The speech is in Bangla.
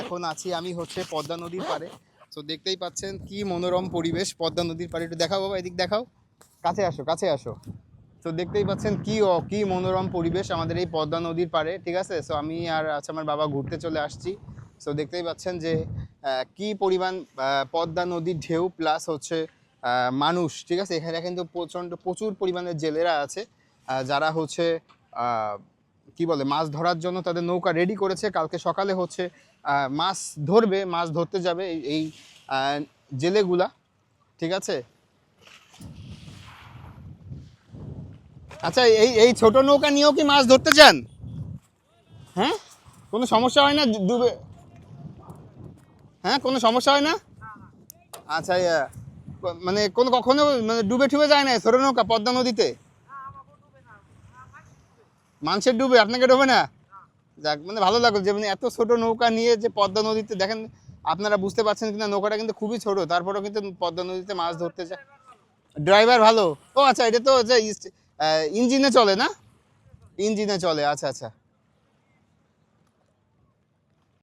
এখন আছি আমি হচ্ছে পদ্মা নদীর পাড়ে। তো দেখতেই পাচ্ছেন কি মনোরম পরিবেশ পদ্মা নদীর পাড়ে। একটু দেখাও বাবা, এদিক দেখাও, কাছে আসো কাছে আসো। তো দেখতেই পাচ্ছেন কি মনোরম পরিবেশ আমাদের এই পদ্মা নদীর পাড়ে, ঠিক আছে। সো আমি আর আমার বাবা ঘুরতে চলে আসছি। সো দেখতেই পাচ্ছেন যে কি পরিমাণ পদ্মা নদীর ঢেউ প্লাস হচ্ছে মানুষ, ঠিক আছে। এখানে কিন্তু প্রচুর পরিমাণে জেলেরা আছে, যারা হচ্ছে কি বলে মাছ ধরার জন্য তাদের নৌকা রেডি করেছে। কালকে সকালে হচ্ছে মাছ ধরবে, মাছ ধরতে যাবে এই জেলেগুলা, ঠিক আছে। আচ্ছা, এই এই ছোট নৌকা নিয়েও কি মাছ ধরতে চান? হ্যাঁ, কোনো সমস্যা হয় না ডুবে? হ্যাঁ, কোনো সমস্যা হয় না? আচ্ছা, মানে কখনো মানে ডুবে ঠুবে যায় না ছোট নৌকা পদ্মা নদীতে? মানুষের ডুবে, আপনাকে ডুবে না? যাক, মানে ভালো লাগলো যে মানে এত ছোট নৌকা নিয়ে যে পদ্মা নদীতে দেখেন। আপনারা বুঝতে পারছেন কিনা, নৌকাটা কিন্তু খুবই ছোট, তারপরেও কিন্তু পদ্মা নদীতে মাছ ধরতে যায়। ড্রাইভার ভালো। ও আচ্ছা, এটা তো যে ইঞ্জিনে চলে না? ইঞ্জিনে চলে, আচ্ছা আচ্ছা।